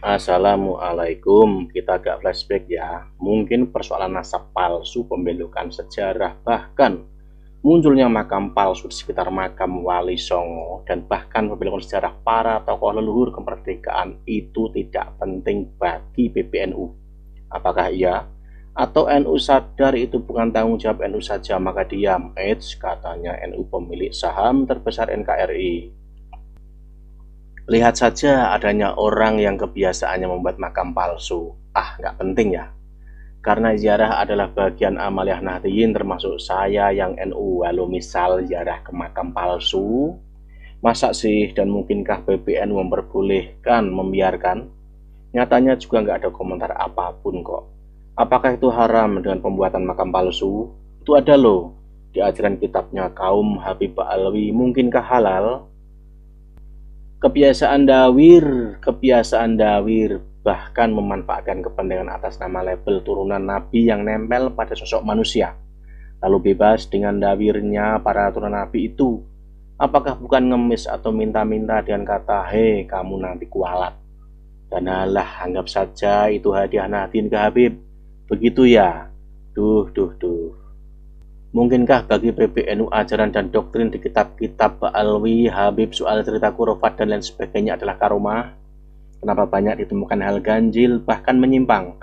Assalamualaikum, kita agak flashback ya. Mungkin persoalan nasab palsu, pembelokan sejarah, bahkan munculnya makam palsu di sekitar makam Wali Songo, dan bahkan pembelokan sejarah para tokoh leluhur kemerdekaan itu tidak penting bagi PBNU. Apakah iya? Atau NU sadar itu bukan tanggung jawab NU saja, maka diam? Eits, katanya NU pemilik saham terbesar NKRI. Lihat saja adanya orang yang kebiasaannya membuat makam palsu. Nggak penting ya. Karena ziarah adalah bagian amaliyah Nahdliyin termasuk saya yang NU. Walau misal ziarah ke makam palsu, masa sih dan mungkinkah PBNU memperbolehkan, membiarkan? Nyatanya juga nggak ada komentar apapun kok. Apakah itu haram dengan pembuatan makam palsu? Itu ada loh di ajaran kitabnya kaum Habib Ba'alwi. Mungkinkah halal? Kebiasaan dawir, bahkan memanfaatkan kepentingan atas nama label turunan nabi yang nempel pada sosok manusia. Lalu bebas dengan dawirnya para turunan nabi itu. Apakah bukan ngemis atau minta-minta dengan kata, hei kamu nanti kualat. Dan alah, anggap saja itu hadiah Nahdien ke Habib. Begitu ya? Duh. Mungkinkah bagi PBNU ajaran dan doktrin di kitab-kitab Ba'alwi, Habib, soal cerita kurofat dan lain sebagainya adalah karomah? Kenapa banyak ditemukan hal ganjil, bahkan menyimpang?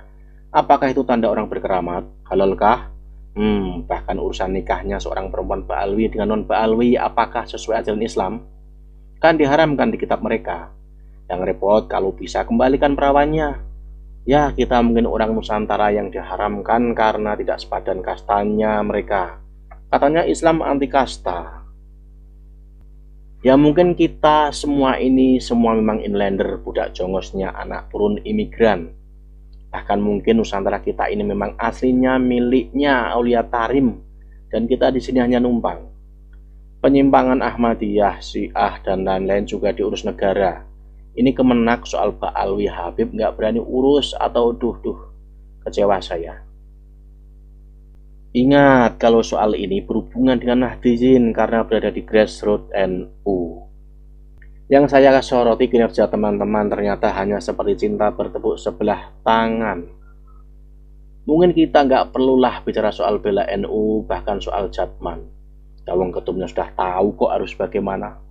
Apakah itu tanda orang berkeramat? Halalkah? Bahkan urusan nikahnya seorang perempuan Ba'alwi dengan non-Ba'alwi, apakah sesuai ajaran Islam? Kan diharamkan di kitab mereka. Yang repot kalau bisa kembalikan perawannya. Ya, kita mungkin orang Nusantara yang diharamkan karena tidak sepadan kastanya mereka. Katanya Islam anti kasta. Ya mungkin kita semua ini semua memang inlander, budak jongosnya anak turun imigran. Bahkan mungkin Nusantara kita ini memang aslinya miliknya Aulia Tarim dan kita di sini hanya numpang. Penyimpangan Ahmadiyah, Syiah dan lain-lain juga diurus negara. Ini kemenak soal Ba'alwi Habib nggak berani urus atau kecewa saya. Ingat kalau soal ini berhubungan dengan Nahdliyin karena berada di grassroots NU. Yang saya soroti kinerja teman-teman ternyata hanya seperti cinta bertepuk sebelah tangan. Mungkin kita nggak perlulah bicara soal bela NU, bahkan soal Jatman. Tawang ketumnya sudah tahu kok harus bagaimana.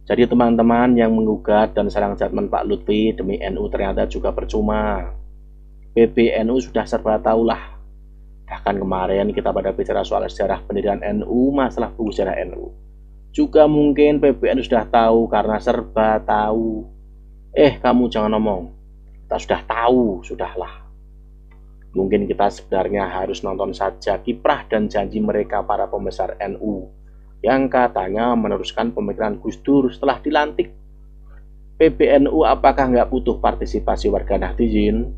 Jadi teman-teman yang menggugat dan serang Jatman Pak Lutfi demi NU ternyata juga percuma. PBNU sudah serba tahulah. Bahkan kemarin kita pada bicara soal sejarah pendirian NU, masalah buku sejarah NU. Juga mungkin PBNU sudah tahu karena serba tahu. Kamu jangan ngomong. Kita sudah tahu, sudahlah. Mungkin kita sebenarnya harus nonton saja kiprah dan janji mereka para pembesar NU yang katanya meneruskan pemikiran Gus Dur setelah dilantik. PBNU apakah nggak butuh partisipasi warga Nahdliyin?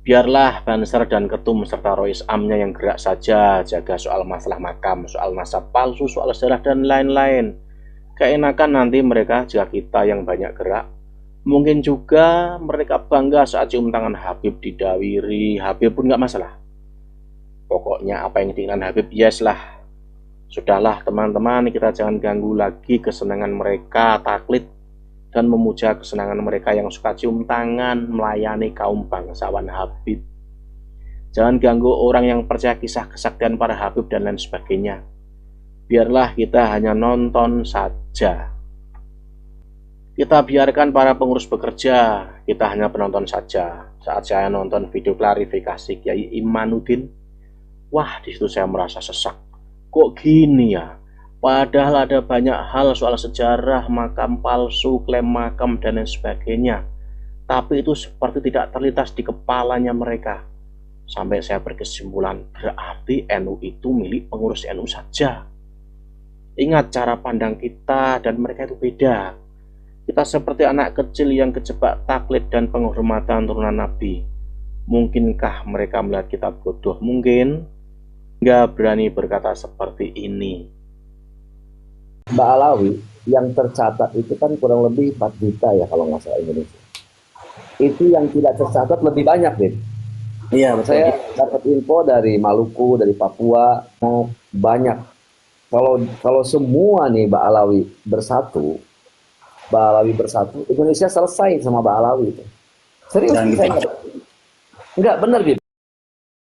Biarlah Banser dan Ketum serta Rois Amnya yang gerak saja, jaga soal masalah makam, soal nasab palsu, soal sejarah dan lain-lain. Keenakan nanti mereka jika kita yang banyak gerak. Mungkin juga mereka bangga saat cium tangan Habib didawiri, Habib pun nggak masalah. Pokoknya apa yang diinginkan Habib, yes lah. Sudahlah teman-teman, kita jangan ganggu lagi kesenangan mereka taklid dan memuja kesenangan mereka yang suka cium tangan melayani kaum bangsawan Habib. Jangan ganggu orang yang percaya kisah kesaktian para Habib dan lain sebagainya. Biarlah kita hanya nonton saja. Kita biarkan para pengurus bekerja, kita hanya penonton saja. Saat saya nonton video klarifikasi Kiai Imanuddin, wah disitu saya merasa sesak. Kok gini ya? Padahal ada banyak hal soal sejarah, makam palsu, klaim makam, dan lain sebagainya. Tapi itu seperti tidak terlintas di kepalanya mereka. Sampai saya berkesimpulan, berarti NU itu milik pengurus NU saja. Ingat cara pandang kita dan mereka itu beda. Kita seperti anak kecil yang kejebak taklid dan penghormatan turunan Nabi. Mungkinkah mereka melihat kita bodoh? Mungkin. Nggak berani berkata seperti ini. Mbak Alawi yang tercatat itu kan kurang lebih 4 juta ya kalau nggak salah Indonesia. Itu yang tidak tercatat lebih banyak, deh. Iya, betul. Saya dapat info dari Maluku, dari Papua, banyak. Kalau semua nih Mbak Alawi bersatu, Ba'alawi bersatu, Indonesia selesai sama Ba'alawi itu. Serius, Jangan gitu. saya enggak benar, Bib.